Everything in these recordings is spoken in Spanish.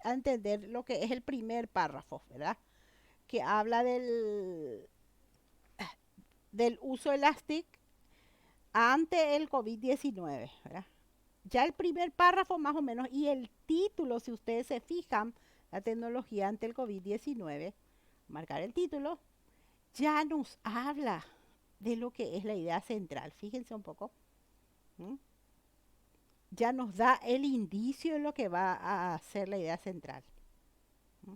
a entender lo que es el primer párrafo, ¿verdad? Que habla del uso elástico ante el COVID-19, ¿verdad? Ya el primer párrafo más o menos y el título, si ustedes se fijan, la tecnología ante el COVID-19, marcar el título, ya nos habla de lo que es la idea central. Fíjense un poco. ¿Mm? Ya nos da el indicio de lo que va a ser la idea central. ¿Mm?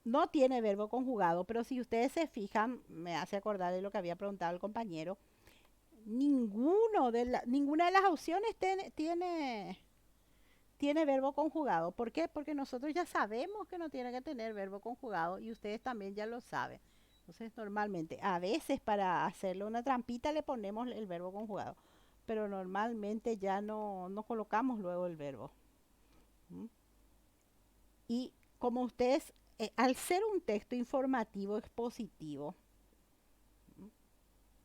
No tiene verbo conjugado, pero si ustedes se fijan, me hace acordar de lo que había preguntado el compañero, ninguna de las opciones tiene verbo conjugado. ¿Por qué? Porque nosotros ya sabemos que no tiene que tener verbo conjugado y ustedes también ya lo saben. Entonces, normalmente, a veces para hacerle una trampita le ponemos el verbo conjugado, pero normalmente ya no colocamos luego el verbo. ¿Mm? Y como ustedes, al ser un texto informativo expositivo,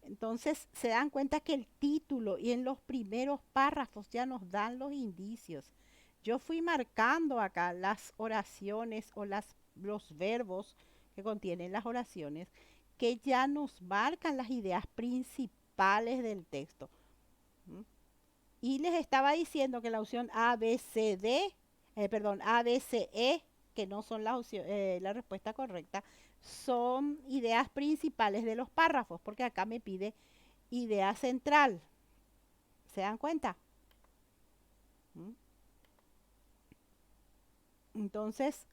entonces se dan cuenta que el título y en los primeros párrafos ya nos dan los indicios. Yo fui marcando acá las oraciones o los verbos que contienen las oraciones que ya nos marcan las ideas principales del texto. ¿Mm? Y les estaba diciendo que la opción A, B, C, D, perdón, A, B, C, E, que no son la respuesta correcta, son ideas principales de los párrafos, porque acá me pide idea central. ¿Se dan cuenta? ¿Mm? Entonces,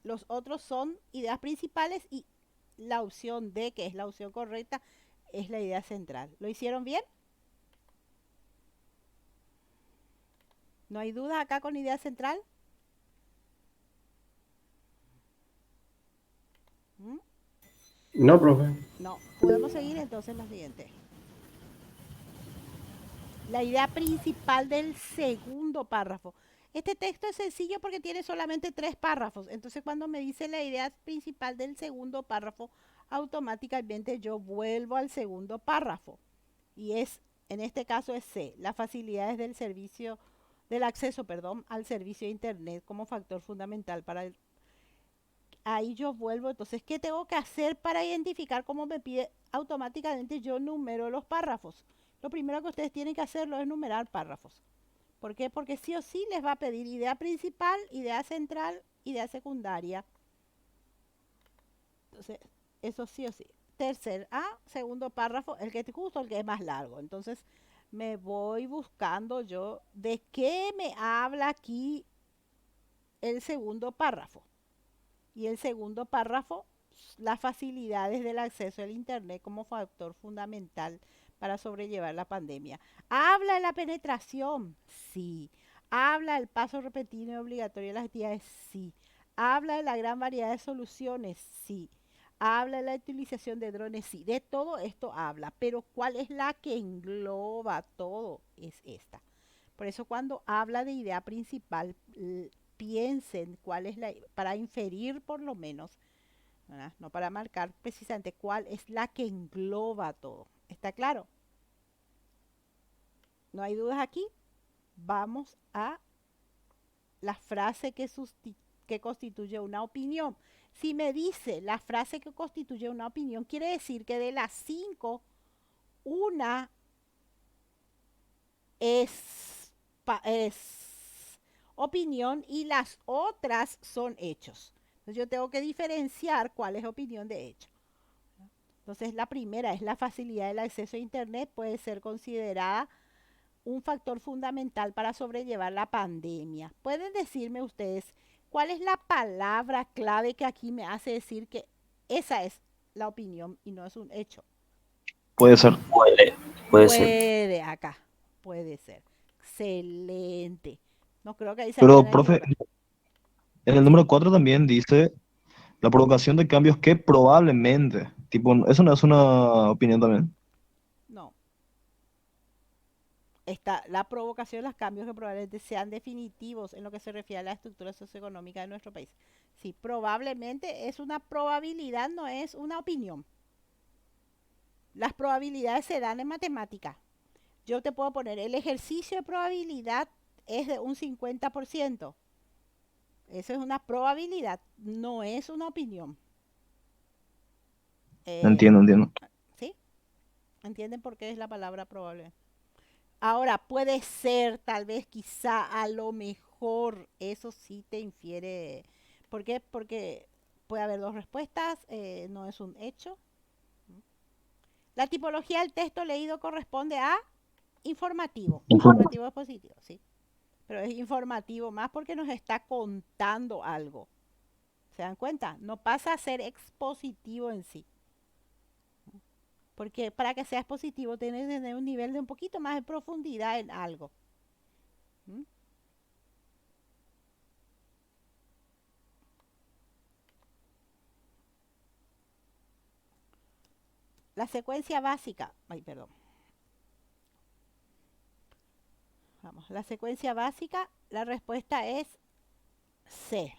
los otros son ideas principales y la opción D, que es la opción correcta, es la idea central. ¿Lo hicieron bien? ¿No hay duda acá con idea central? ¿Mm? No, profe. No. Podemos seguir entonces la siguiente. La idea principal del segundo párrafo. Este texto es sencillo porque tiene solamente 3 párrafos. Entonces, cuando me dice la idea principal del segundo párrafo, automáticamente yo vuelvo al segundo párrafo. Y en este caso es C, las facilidades del acceso, perdón, al servicio de Internet como factor fundamental para el. Ahí yo vuelvo. Entonces, ¿qué tengo que hacer para identificar cómo me pide automáticamente? Yo numero los párrafos. Lo primero que ustedes tienen que hacerlo es numerar párrafos. ¿Por qué? Porque sí o sí les va a pedir idea principal, idea central, idea secundaria. Entonces, eso sí o sí. Tercer A, segundo párrafo, el que es justo, el que es más largo. Entonces, me voy buscando yo de qué me habla aquí el segundo párrafo. Y el segundo párrafo, las facilidades del acceso al Internet como factor fundamental para sobrellevar la pandemia. Habla de la penetración, sí. Habla del paso repetido y obligatorio de las actividades, sí. Habla de la gran variedad de soluciones, sí. Habla de la utilización de drones, sí. De todo esto habla, pero ¿cuál es la que engloba todo? Es esta. Por eso cuando habla de idea principal, piensen cuál es para inferir por lo menos, ¿verdad? No para marcar precisamente cuál es la que engloba todo. ¿Está claro? ¿No hay dudas aquí? Vamos a la frase que constituye una opinión. Si me dice la frase que constituye una opinión, quiere decir que de las 5, una es opinión y las otras son hechos. Entonces yo tengo que diferenciar cuál es opinión de hecho. Entonces la primera es la facilidad del acceso a Internet, puede ser considerada un factor fundamental para sobrellevar la pandemia. ¿Pueden decirme ustedes cuál es la palabra clave que aquí me hace decir que esa es la opinión y no es un hecho? Puede ser. Puede ser. Puede acá, puede ser. Excelente. No creo que ahí se vayan Pero, a profe, equivocar. en el Sí. número 4 también dice la provocación de cambios que probablemente, tipo, eso no es una opinión también. No, está la provocación de los cambios que probablemente sean definitivos en lo que se refiere a la estructura socioeconómica de nuestro país. Sí, probablemente es una probabilidad, no es una opinión. Las probabilidades se dan en matemática. Yo te puedo poner, el ejercicio de probabilidad es de un 50%. Eso es una probabilidad, no es una opinión. Eh, Entiendo, entiendo. ¿Sí? ¿Entienden por qué es la palabra probable? Ahora, puede ser, tal vez, quizá, a lo mejor, eso sí te infiere. ¿Por qué? Porque puede haber dos respuestas, no es un hecho. La tipología del texto leído corresponde a informativo. Informativo es positivo, sí. Pero es informativo más porque nos está contando algo. ¿Se dan cuenta? No pasa a ser expositivo en sí. Porque para que sea expositivo tienes que tener un nivel de un poquito más de profundidad en algo. ¿Mm? La secuencia básica, ay, perdón, vamos, la secuencia básica, la respuesta es C.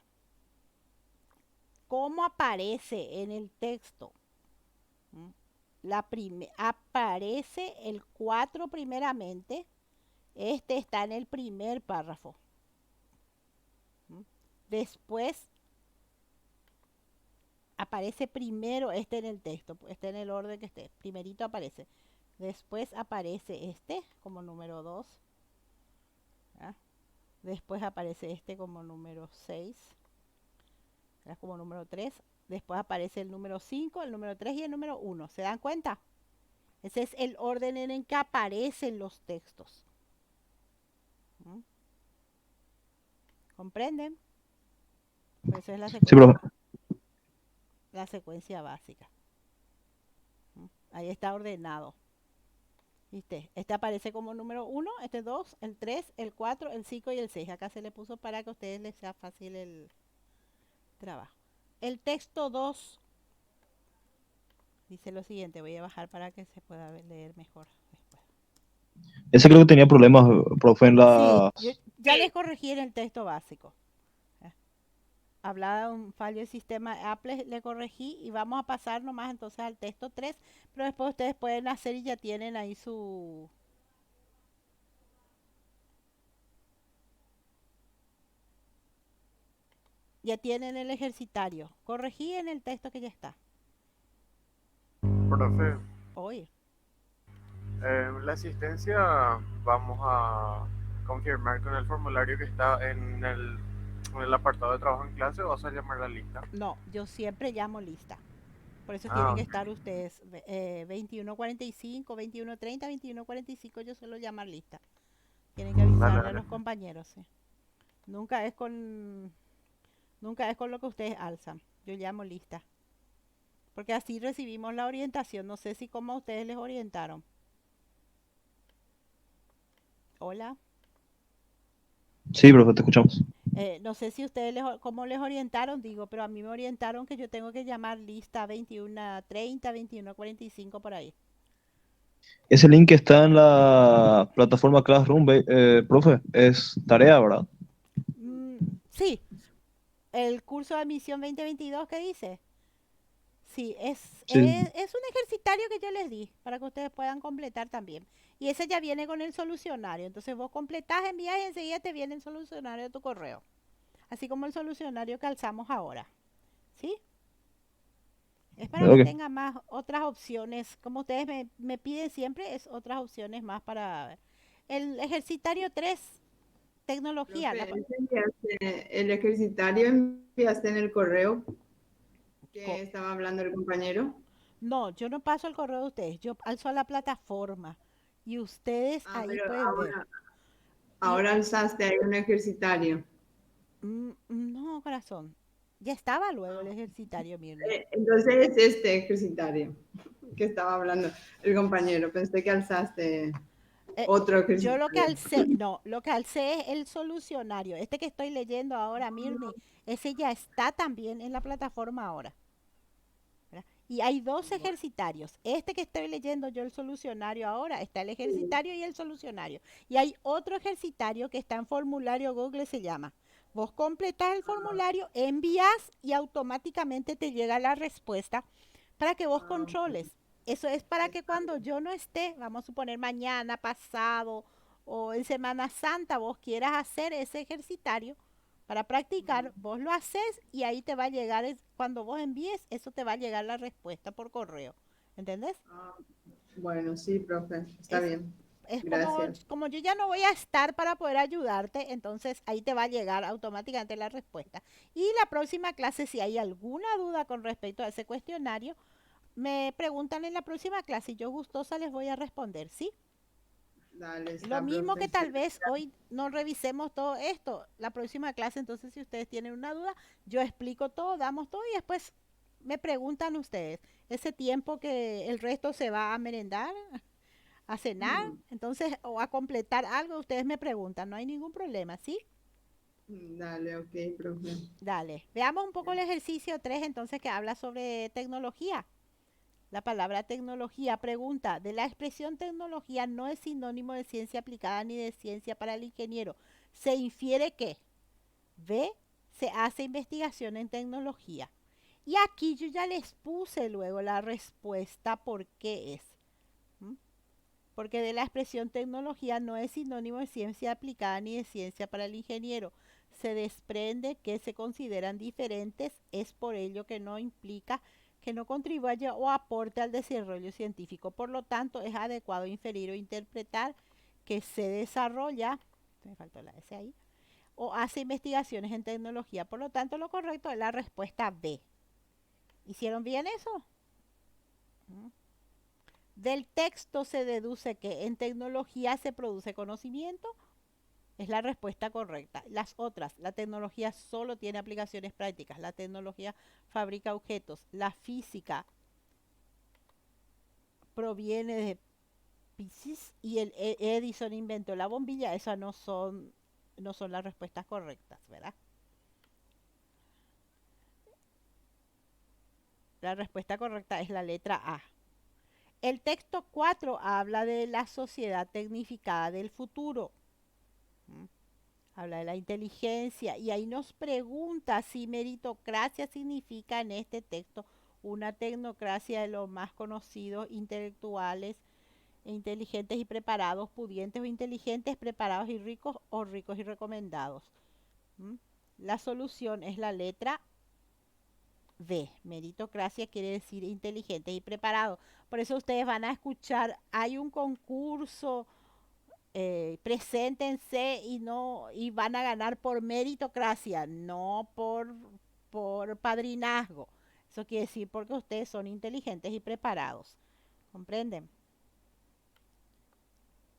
¿Cómo aparece en el texto? ¿Mm? Aparece el 4 primeramente, este está en el primer párrafo. ¿Mm? Después aparece primero este en el texto, este en el orden que esté, primerito aparece. Después aparece este como número 2. Después aparece este como número 6, como número 3. Después aparece el número 5, el número 3 y el número 1. ¿Se dan cuenta? Ese es el orden en el que aparecen los textos. ¿Mm? ¿Comprenden? Por eso es Sí, profe. la secuencia básica. ¿Mm? Ahí está ordenado. ¿Viste? Este aparece como número 1, este 2, el 3, el 4, el 5 y el 6. Acá se le puso para que a ustedes les sea fácil el trabajo. El texto 2 dice lo siguiente, voy a bajar para que se pueda leer mejor después. Ese creo que tenía problemas, profe, en Sí, yo las... ya les corregí en el texto básico. ¿Eh? Hablaba de un fallo del sistema Apple, le corregí y vamos a pasar nomás entonces al texto 3, pero después ustedes pueden hacer y ya tienen ahí su... Ya tienen el ejercitario. Corregí en el texto que ya está. Profe, Oye, la asistencia vamos a confirmar con el formulario que está en el apartado de trabajo en clase o vas a llamar la lista. no, yo siempre llamo lista. Por eso tienen Ah, que ok. estar ustedes 21:45, 21:30, 21:45, yo suelo llamar lista. Tienen que Dale, avisarle a dale. los compañeros, sí. Nunca es con, nunca es con lo que ustedes alzan. Yo llamo lista. Porque así recibimos la orientación. No sé si como a ustedes les orientaron. Hola. Sí, profe, te escuchamos. No sé si ustedes cómo les orientaron, digo, pero a mí me orientaron que yo tengo que llamar lista 21:30, 21:45 por ahí. Ese link que está en la plataforma Classroom, profe, es tarea, ¿verdad? Mm, sí, el curso de admisión 2022, ¿qué dice? Sí, Sí. es un ejercitario que yo les di para que ustedes puedan completar también. Y ese ya viene con el solucionario. Entonces vos completás, envías y enseguida te viene el solucionario de tu correo. Así como el solucionario que alzamos ahora. ¿Sí? Es para que Ok. tengan más otras opciones. Como ustedes me piden siempre, es otras opciones más para ver. El ejercitario 3, tecnología. Profe, el ejercitario enviaste en el correo que Co- estaba hablando el compañero. no, yo no paso el correo de ustedes. Yo alzo a la plataforma. Y ustedes Ah, ahí pero pueden ver. Y ahora alzaste ahí un ejercitario. No, corazón. Ya estaba luego el Ah, ejercitario, Mirni. entonces es este ejercitario que estaba hablando el compañero. Pensé que alzaste otro Yo lo que ejercitario. alcé, no, lo que alcé es el solucionario. Este que estoy leyendo ahora, Mirni, ese ya está también en la plataforma ahora. ¿Verdad? Y hay dos Bueno, ejercitarios. Este que estoy leyendo yo, el solucionario ahora, está el ejercitario y el solucionario. Y hay otro ejercitario que está en formulario Google, se llama. Vos completás el formulario, envías y automáticamente te llega la respuesta para que vos ok, controles. Eso es para que está cuando bien. yo no esté, vamos a suponer mañana, pasado o en Semana Santa, vos quieras hacer ese ejercitario, Para practicar, vos lo haces y ahí te va a llegar, cuando vos envíes, eso te va a llegar la respuesta por correo. ¿Entendés? Ah, bueno, sí, profe, está Es, bien. es Gracias. como yo ya no voy a estar para poder ayudarte, entonces ahí te va a llegar automáticamente la respuesta. Y la próxima clase, si hay alguna duda con respecto a ese cuestionario, me preguntan en la próxima clase y yo gustosa les voy a responder, ¿sí? Dale, Lo está, mismo profe, que tal excelente. vez hoy no revisemos todo esto, la próxima clase, entonces si ustedes tienen una duda, yo explico todo, damos todo y después me preguntan ustedes, ese tiempo que el resto se va a merendar, a cenar, Mm, entonces, o a completar algo, ustedes me preguntan, no hay ningún problema, ¿sí? Dale, ok, profe. Dale, veamos un poco el ejercicio 3 entonces que habla sobre tecnología. La palabra tecnología pregunta, de la expresión tecnología no es sinónimo de ciencia aplicada ni de ciencia para el ingeniero. Se infiere que B, se hace investigación en tecnología. Y aquí yo ya les puse luego la respuesta por qué es. ¿M? Porque de la expresión tecnología no es sinónimo de ciencia aplicada ni de ciencia para el ingeniero. Se desprende que se consideran diferentes, es por ello que no implica que no contribuya o aporte al desarrollo científico. Por lo tanto, es adecuado inferir o interpretar que se desarrolla, me faltó la S ahí, o hace investigaciones en tecnología. Por lo tanto, lo correcto es la respuesta B. ¿Hicieron bien eso? ¿Mm? Del texto se deduce que en tecnología se produce conocimiento, es la respuesta correcta. Las otras, la tecnología solo tiene aplicaciones prácticas, la tecnología fabrica objetos, la física proviene de Pisces y el Edison inventó la bombilla, esas no son las respuestas correctas, ¿verdad? La respuesta correcta es la letra A. El texto 4 habla de la sociedad tecnificada del futuro. ¿Mm? Habla de la inteligencia y ahí nos pregunta si meritocracia significa en este texto una tecnocracia de los más conocidos, intelectuales, e inteligentes y preparados, pudientes o inteligentes, preparados y ricos o ricos y recomendados. ¿Mm? La solución es la letra B. Meritocracia quiere decir inteligentes y preparados. Por eso ustedes van a escuchar, hay un concurso, preséntense y no y van a ganar por meritocracia, no por padrinazgo. Eso quiere decir porque ustedes son inteligentes y preparados. ¿Comprenden?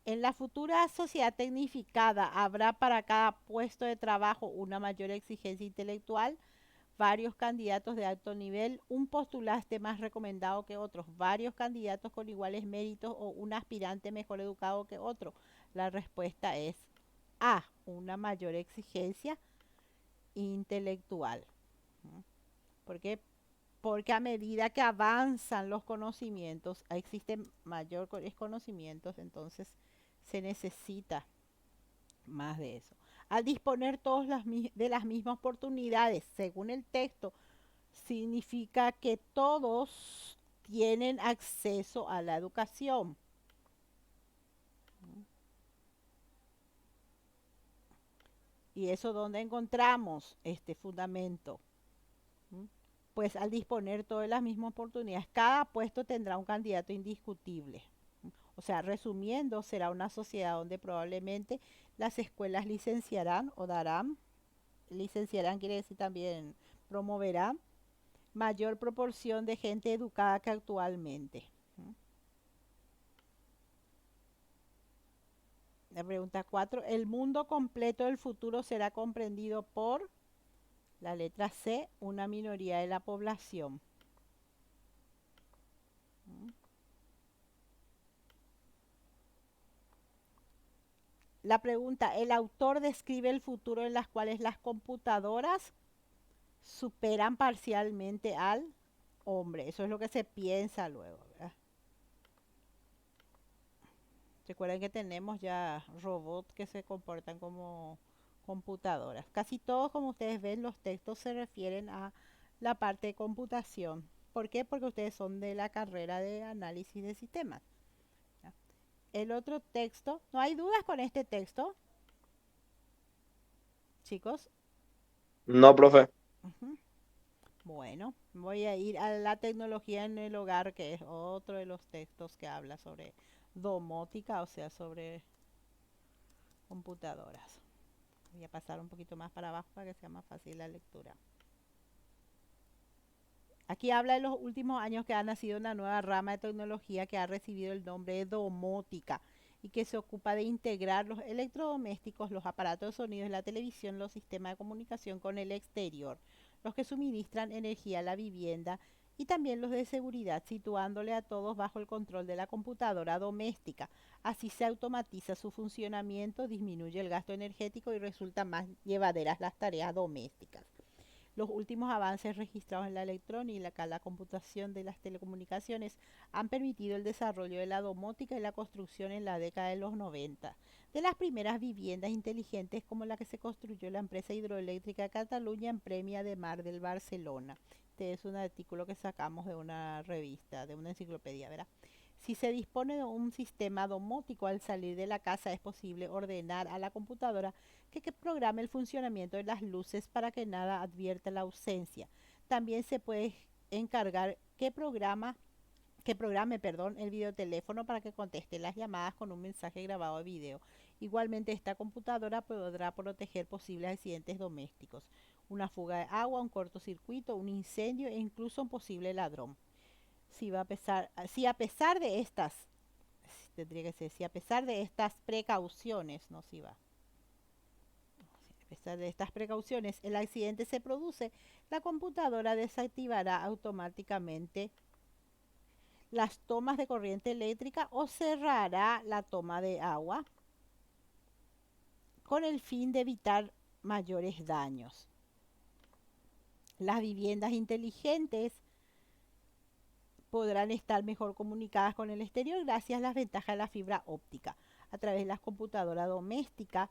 En la futura sociedad tecnificada habrá para cada puesto de trabajo una mayor exigencia intelectual, varios candidatos de alto nivel, un postulante más recomendado que otros, varios candidatos con iguales méritos o un aspirante mejor educado que otro. La respuesta es A, una mayor exigencia intelectual. ¿Mm? ¿Por qué? Porque a medida que avanzan los conocimientos, existen mayores conocimientos, entonces se necesita más de eso. Al disponer todos de las mismas oportunidades, según el texto, significa que todos tienen acceso a la educación. ¿Y eso dónde encontramos este fundamento? ¿Mm? Pues al disponer todas las mismas oportunidades, cada puesto tendrá un candidato indiscutible. O sea, resumiendo, será una sociedad donde probablemente las escuelas licenciarán o darán, licenciarán quiere decir también promoverán mayor proporción de gente educada que actualmente. La pregunta 4, el mundo completo del futuro será comprendido por la letra C, una minoría de la población. La pregunta, el autor describe el futuro en las cuales las computadoras superan parcialmente al hombre. Eso es lo que se piensa luego, ¿verdad? Recuerden que tenemos ya robots que se comportan como computadoras. Casi todos, como ustedes ven, los textos se refieren a la parte de computación. ¿Por qué? Porque ustedes son de la carrera de análisis de sistemas. ¿Ya? El otro texto, ¿no hay dudas con este texto? Chicos, No, profe. Ujú. Bueno, voy a ir a la tecnología en el hogar, que es otro de los textos que habla sobre domótica, o sea, sobre computadoras. Voy a pasar un poquito más para abajo para que sea más fácil la lectura. Aquí habla de los últimos años que ha nacido una nueva rama de tecnología que ha recibido el nombre de domótica y que se ocupa de integrar los electrodomésticos, los aparatos de sonido, la televisión, los sistemas de comunicación con el exterior, los que suministran energía a la vivienda y también los de seguridad, situándole a todos bajo el control de la computadora doméstica. Así se automatiza su funcionamiento, disminuye el gasto energético y resulta más llevaderas las tareas domésticas. Los últimos avances registrados en la electrónica, la computación de las telecomunicaciones han permitido el desarrollo de la domótica y la construcción en la década de los 90 de las primeras viviendas inteligentes como la que se construyó la empresa hidroeléctrica Cataluña en Premia de Mar del Barcelona. Este es un artículo que sacamos de una revista, de una enciclopedia, ¿verdad? Si se dispone de un sistema domótico al salir de la casa, es posible ordenar a la computadora que programe el funcionamiento de las luces para que nada advierta la ausencia. También se puede encargar que programe el videoteléfono para que conteste las llamadas con un mensaje grabado de video. Igualmente, esta computadora podrá proteger posibles accidentes domésticos, una fuga de agua, un cortocircuito, un incendio e incluso un posible ladrón. Si a pesar de estas, tendría que ser, si a pesar de estas precauciones, no si va, a pesar de estas precauciones, el accidente se produce, la computadora desactivará automáticamente las tomas de corriente eléctrica o cerrará la toma de agua con el fin de evitar mayores daños. Las viviendas inteligentes podrán estar mejor comunicadas con el exterior gracias a las ventajas de la fibra óptica. A través de las computadoras domésticas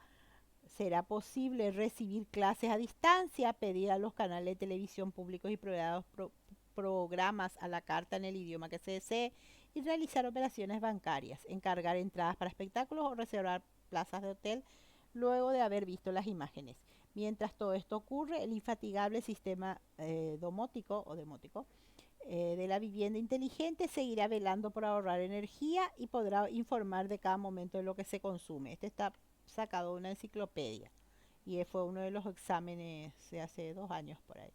será posible recibir clases a distancia, pedir a los canales de televisión públicos y programas a la carta en el idioma que se desee y realizar operaciones bancarias, encargar entradas para espectáculos o reservar plazas de hotel luego de haber visto las imágenes. Mientras todo esto ocurre, el infatigable sistema domótico o demótico de la vivienda inteligente seguirá velando por ahorrar energía y podrá informar de cada momento de lo que se consume. Este está sacado de una enciclopedia y fue uno de los exámenes de hace 2 años por ahí,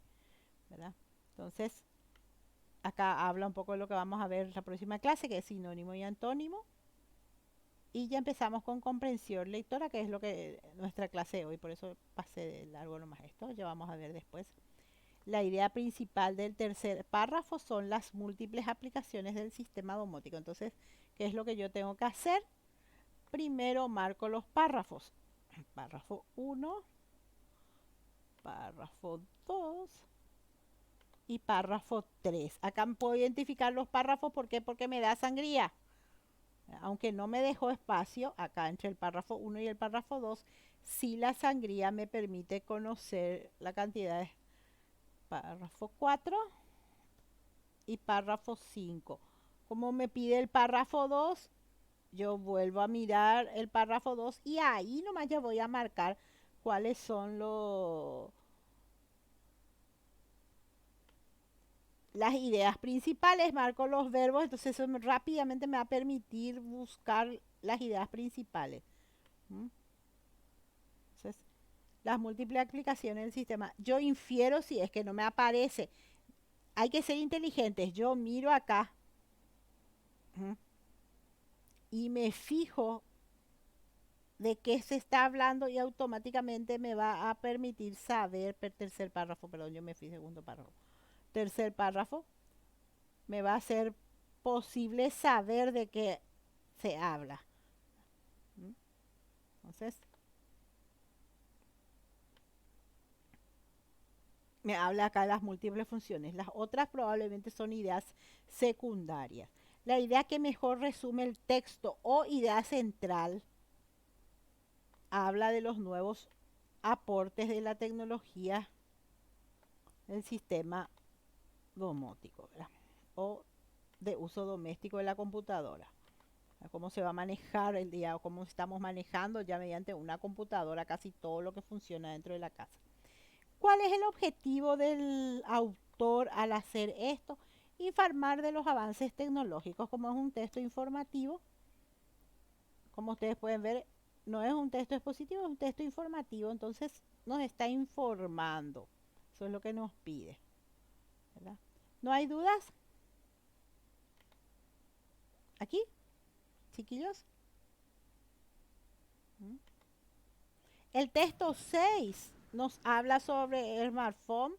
¿verdad? Entonces, acá habla un poco de lo que vamos a ver la próxima clase, que es sinónimo y antónimo. Y ya empezamos con comprensión lectora, que es lo que nuestra clase de hoy, por eso pasé de largo nomás esto, ya vamos a ver después. La idea principal del tercer párrafo son las múltiples aplicaciones del sistema domótico. Entonces, ¿qué es lo que yo tengo que hacer? Primero marco los párrafos. Párrafo 1, párrafo 2 y párrafo 3. Acá puedo identificar los párrafos, ¿por qué? Porque me da sangría. Aunque no me dejó espacio acá entre el párrafo 1 y el párrafo 2, sí la sangría me permite conocer la cantidad de párrafo 4 y párrafo 5. Como me pide el párrafo 2, yo vuelvo a mirar el párrafo 2 y ahí nomás ya voy a marcar cuáles son las ideas principales, marco los verbos, entonces eso rápidamente me va a permitir buscar las ideas principales. ¿Mm? Entonces, las múltiples aplicaciones del sistema. Yo infiero si es que no me aparece. Hay que ser inteligentes. Yo miro acá. ¿Mm? Y me fijo de qué se está hablando y automáticamente me va a permitir saber, tercer párrafo, perdón, yo me fui segundo párrafo. Tercer párrafo, me va a ser posible saber de qué se habla. ¿Mm? Entonces, me habla acá de las múltiples funciones. Las otras probablemente son ideas secundarias. La idea que mejor resume el texto o idea central habla de los nuevos aportes de la tecnología del sistema domótico, ¿verdad? O de uso doméstico de la computadora. Cómo se va a manejar el día o cómo estamos manejando ya mediante una computadora casi todo lo que funciona dentro de la casa. ¿Cuál es el objetivo del autor al hacer esto? Informar de los avances tecnológicos. Como es un texto informativo, como ustedes pueden ver, no es un texto expositivo, es un texto informativo, entonces nos está informando. Eso es lo que nos pide, ¿verdad? ¿No hay dudas? ¿Aquí, chiquillos? ¿Mm? El texto 6 nos habla sobre el smartphone,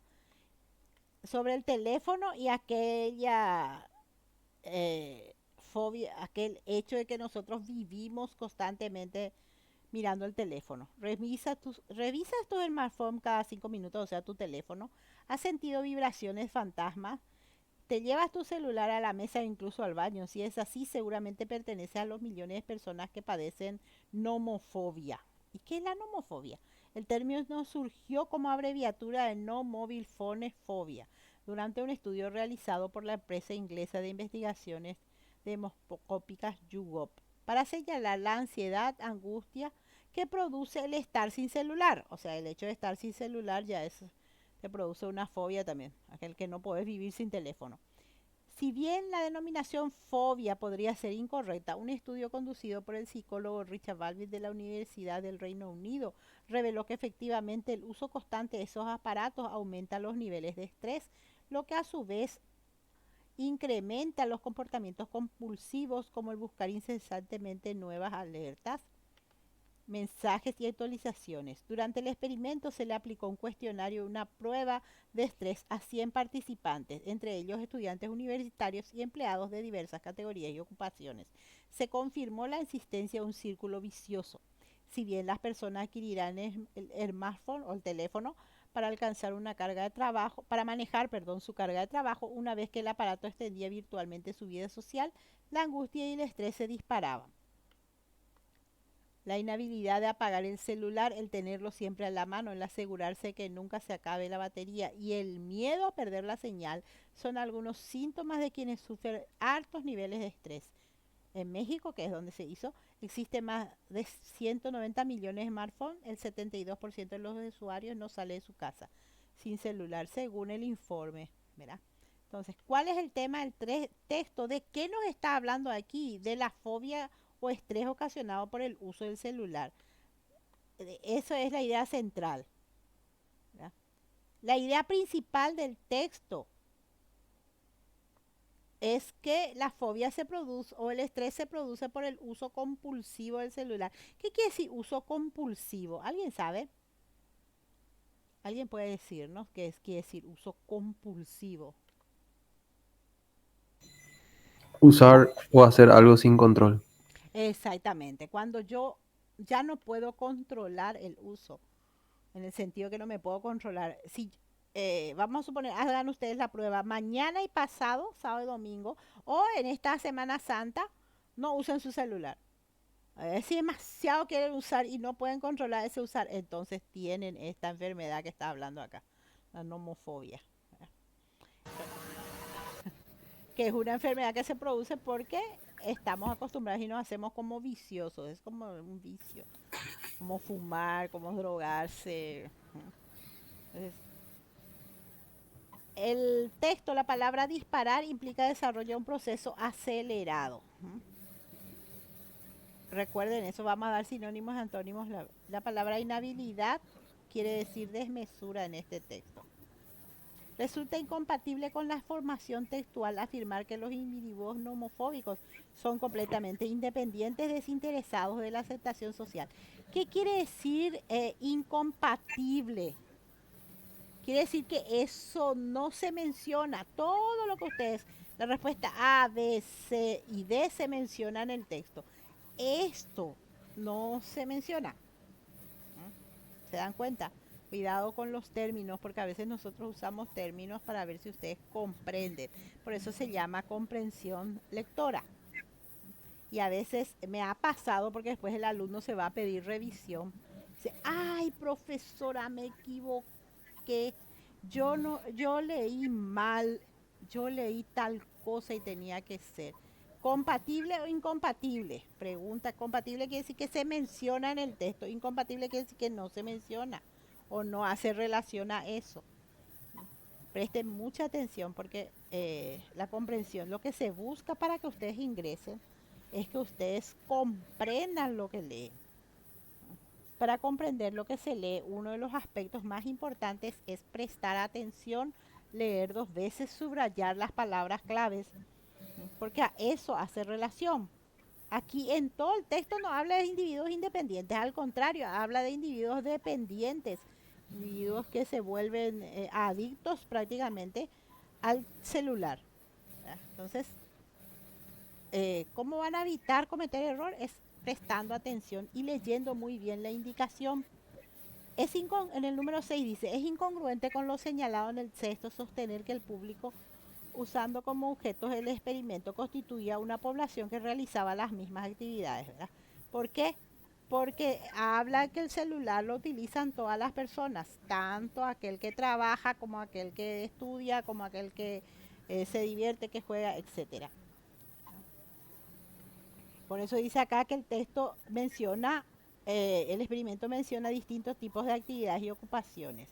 sobre el teléfono y aquella fobia, aquel hecho de que nosotros vivimos constantemente mirando el teléfono. Revisas tu smartphone cada 5 minutos, o sea, tu teléfono. ¿Has sentido vibraciones fantasmas? ¿Te llevas tu celular a la mesa o incluso al baño? Si es así, seguramente pertenece a los millones de personas que padecen nomofobia. ¿Y qué es la nomofobia? El término surgió como abreviatura de No Mobile Phone Phobia durante un estudio realizado por la empresa inglesa de investigaciones demoscópicas YouGov para señalar la ansiedad, angustia que produce el estar sin celular. O sea, el hecho de estar sin celular ya es, te produce una fobia también, aquel que no puedes vivir sin teléfono. Si bien la denominación fobia podría ser incorrecta, un estudio conducido por el psicólogo Richard Balvis de la Universidad del Reino Unido reveló que efectivamente el uso constante de esos aparatos aumenta los niveles de estrés, lo que a su vez incrementa los comportamientos compulsivos como el buscar incesantemente nuevas alertas, mensajes y actualizaciones. Durante el experimento se le aplicó un cuestionario y una prueba de estrés a 100 participantes, entre ellos estudiantes universitarios y empleados de diversas categorías y ocupaciones. Se confirmó la existencia de un círculo vicioso. Si bien las personas adquirirán el smartphone o el teléfono para alcanzar una carga de trabajo, para manejar, su carga de trabajo, una vez que el aparato extendía virtualmente su vida social, la angustia y el estrés se disparaban. La inhabilidad de apagar el celular, el tenerlo siempre a la mano, el asegurarse que nunca se acabe la batería y el miedo a perder la señal son algunos síntomas de quienes sufren altos niveles de estrés. En México, que es donde se hizo, existe más de 190 millones de smartphones, el 72% de los usuarios no sale de su casa sin celular, según el informe, ¿verdad? Entonces, ¿cuál es el tema del texto? ¿De qué nos está hablando aquí? De la fobia o estrés ocasionado por el uso del celular. Eso es la idea central, ¿verdad? La idea principal del texto es que la fobia se produce o el estrés se produce por el uso compulsivo del celular. ¿Qué quiere decir uso compulsivo? ¿Alguien sabe? ¿Alguien puede decirnos qué quiere decir uso compulsivo? Usar o hacer algo sin control. Exactamente, cuando yo ya no puedo controlar el uso, en el sentido que no me puedo controlar. Si vamos a suponer, hagan ustedes la prueba mañana y pasado, sábado y domingo, o en esta Semana Santa, no usen su celular. Si demasiado quieren usar y no pueden controlar ese usar, entonces tienen esta enfermedad que está hablando acá, la nomofobia, que es una enfermedad que se produce porque estamos acostumbrados y nos hacemos como viciosos, es como un vicio, como fumar, como drogarse. Entonces, el texto, la palabra disparar implica desarrollar un proceso acelerado. Recuerden eso, vamos a dar sinónimos, antónimos. La palabra inhabilidad quiere decir desmesura en este texto. Resulta incompatible con la formación textual afirmar que los individuos nomofóbicos son completamente independientes, desinteresados de la aceptación social. ¿Qué quiere decir incompatible? Quiere decir que eso no se menciona. Todo lo que ustedes, la respuesta A, B, C y D se menciona en el texto. Esto no se menciona. ¿Se dan cuenta? Cuidado con los términos, porque a veces nosotros usamos términos para ver si ustedes comprenden. Por eso se llama comprensión lectora. Y a veces me ha pasado porque después el alumno se va a pedir revisión. Dice, ay, profesora, me equivoqué. Yo leí mal, yo leí tal cosa y tenía que ser. ¿Compatible o incompatible? Pregunta, compatible quiere decir que se menciona en el texto, incompatible quiere decir que no se menciona o no hace relación a eso. Presten mucha atención porque la comprensión, lo que se busca para que ustedes ingresen es que ustedes comprendan lo que leen. Para comprender lo que se lee, uno de los aspectos más importantes es prestar atención, leer 2 veces, subrayar las palabras claves, porque a eso hace relación. Aquí en todo el texto no habla de individuos independientes, al contrario, habla de individuos dependientes, individuos que se vuelven adictos prácticamente al celular, ¿verdad? Entonces, ¿cómo van a evitar cometer error? Es prestando atención y leyendo muy bien la indicación. En el número 6 dice, es incongruente con lo señalado en el sexto sostener que el público usando como objetos el experimento constituía una población que realizaba las mismas actividades, ¿verdad? ¿Por qué? Porque habla que el celular lo utilizan todas las personas, tanto aquel que trabaja como aquel que estudia, como aquel que se divierte, que juega, etcétera. Por eso dice acá que el texto menciona, el experimento menciona distintos tipos de actividades y ocupaciones.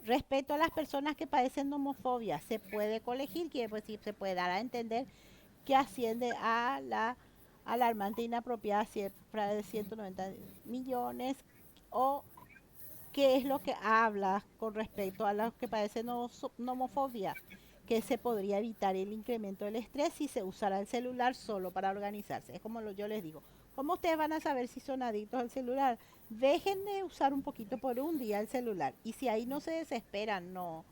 Respecto a las personas que padecen homofobia, se puede colegir, que pues sí, se puede dar a entender que asciende a la alarmante e inapropiada cifra de 190 millones, o qué es lo que habla con respecto a los que padecen homofobia, que se podría evitar el incremento del estrés si se usara el celular solo para organizarse. Es como yo les digo, ¿cómo ustedes van a saber si son adictos al celular? Dejen de usar un poquito por un día el celular, y si ahí no se desesperan, no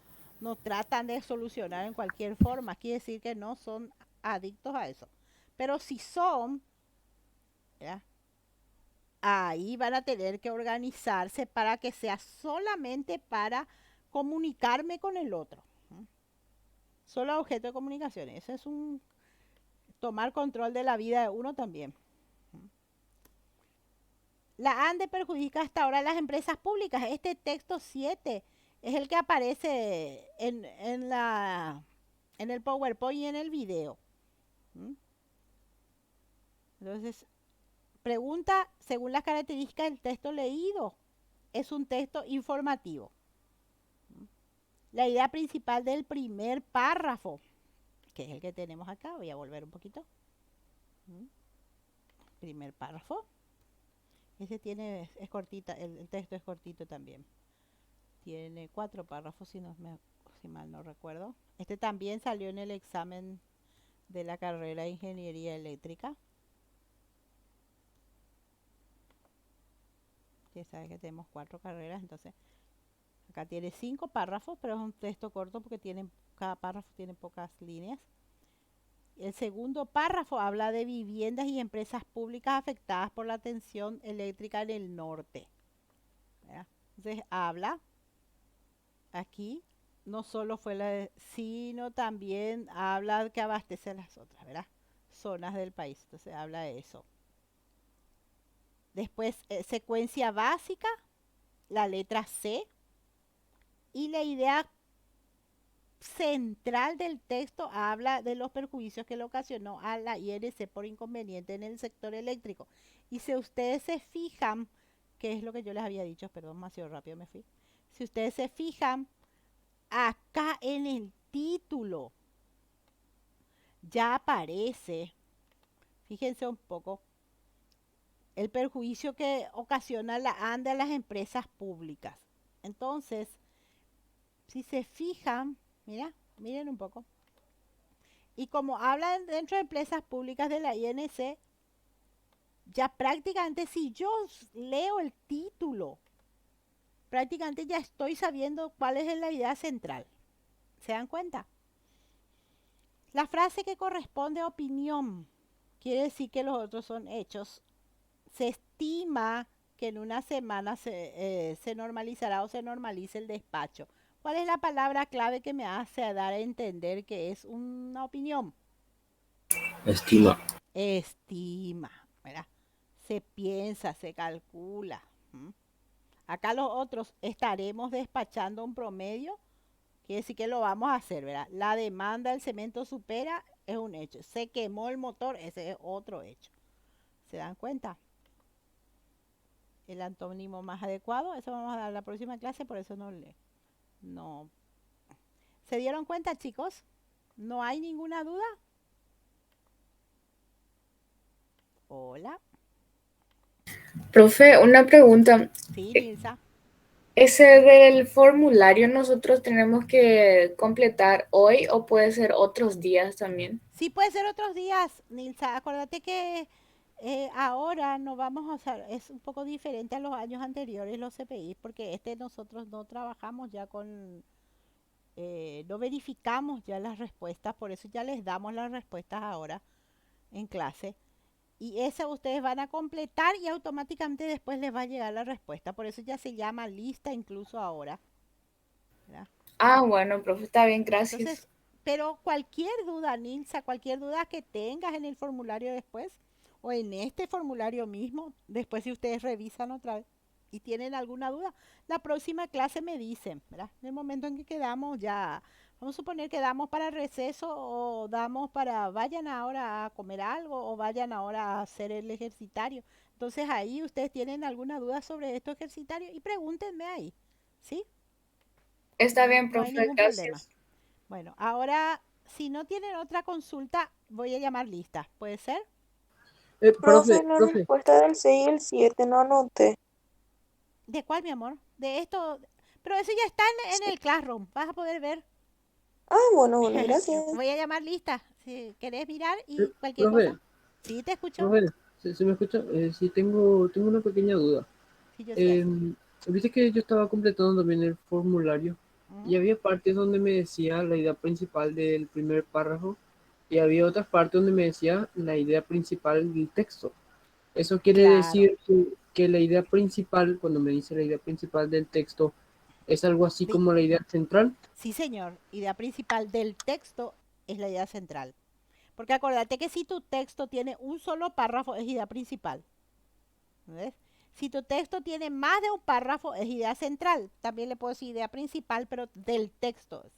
tratan de solucionar en cualquier forma, quiere decir que no son adictos a eso. Pero si son, ¿ya? Ahí van a tener que organizarse para que sea solamente para comunicarme con el otro. Solo objeto de comunicación. Eso es un tomar control de la vida de uno también. La ANDE perjudica hasta ahora a las empresas públicas. Este texto 7 es el que aparece en el PowerPoint y en el video. Entonces, pregunta, según las características del texto leído, es un texto informativo. La idea principal del primer párrafo, que es el que tenemos acá, voy a volver un poquito. Primer párrafo. Ese es cortita, el texto es cortito también. Tiene 4 párrafos, si mal no recuerdo. Este también salió en el examen de la carrera de Ingeniería Eléctrica. Ya sabes que tenemos 4 carreras, entonces acá tiene 5 párrafos, pero es un texto corto porque cada párrafo tiene pocas líneas. El segundo párrafo habla de viviendas y empresas públicas afectadas por la tensión eléctrica en el norte, ¿verdad? Entonces habla aquí, no solo sino también habla que abastece a las otras, ¿verdad? Zonas del país, entonces habla de eso. Después, secuencia básica, la letra C, y la idea central del texto habla de los perjuicios que le ocasionó a la INC por inconveniente en el sector eléctrico. Y si ustedes se fijan, que es lo que yo les había dicho, perdón, demasiado rápido me fui. Si ustedes se fijan, acá en el título ya aparece, fíjense un poco, el perjuicio que ocasiona la ANDE a las empresas públicas. Entonces, si se fijan, miren un poco. Y como hablan dentro de empresas públicas de la INC, ya prácticamente si yo leo el título, prácticamente ya estoy sabiendo cuál es la idea central. ¿Se dan cuenta? La frase que corresponde a opinión quiere decir que los otros son hechos. Se estima que en una semana se normalizará o se normalice el despacho. ¿Cuál es la palabra clave que me hace dar a entender que es una opinión? Estima. Estima, ¿verdad? Se piensa, se calcula. Acá los otros estaremos despachando un promedio, quiere decir que lo vamos a hacer, ¿verdad? La demanda del cemento supera, es un hecho. Se quemó el motor, ese es otro hecho. ¿Se dan cuenta? el antónimo más adecuado. Eso vamos a dar la próxima clase, por eso no. ¿Se dieron cuenta, chicos? ¿No hay ninguna duda? Hola. Profe, una pregunta. Sí, Nilsa. ¿Ese del formulario nosotros tenemos que completar hoy o puede ser otros días también? Sí, puede ser otros días, Nilsa. Acuérdate que ahora no vamos a usar, es un poco diferente a los años anteriores los CPI, porque nosotros no trabajamos ya no verificamos ya las respuestas, por eso ya les damos las respuestas ahora en clase. Y eso ustedes van a completar y automáticamente después les va a llegar la respuesta. Por eso ya se llama lista incluso ahora, ¿verdad? Ah, bueno, profe, está bien, gracias. Entonces, pero cualquier duda, Nilsa, cualquier duda que tengas en el formulario después, o en este formulario mismo, después si ustedes revisan otra vez y tienen alguna duda, la próxima clase me dicen, ¿verdad? En el momento en que quedamos ya, vamos a suponer que damos para receso o damos vayan ahora a comer algo o vayan ahora a hacer el ejercitario. Entonces ahí ustedes tienen alguna duda sobre estos ejercitarios y pregúntenme ahí, ¿sí? Está bien, No hay profe, ningún problema. gracias. Bueno, ahora, si no tienen otra consulta, voy a llamar lista. ¿Puede ser? Profe, la respuesta del 6 y el 7 no anoté. ¿De cuál, mi amor? De esto. Pero eso ya está en el Classroom. Vas a poder ver. Ah, bueno, gracias. Voy a llamar lista. Si querés mirar y cualquier Profe, cosa. Sí, te escucho. profe, ¿se me escucha? Sí, tengo una pequeña duda. Sí, yo sí. Viste que yo estaba completando también el formulario y Ujú. había partes donde me decía la idea principal del primer párrafo y había otras partes donde me decía la idea principal del texto. Eso quiere Claro. decir que la idea principal, cuando me dice la idea principal del texto, es algo así Sí, como la idea central. sí, señor. Idea principal del texto es la idea central. Porque acuérdate que si tu texto tiene un solo párrafo, es idea principal. ¿Ves? Si tu texto tiene más de un párrafo, es idea central. También le puedo decir idea principal, pero del texto.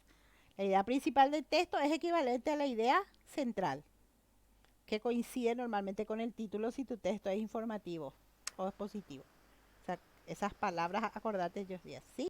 La idea principal del texto es equivalente a la idea central, que coincide normalmente con el título si tu texto es informativo o expositivo. O sea, esas palabras, acordate, yo decía, ¿sí?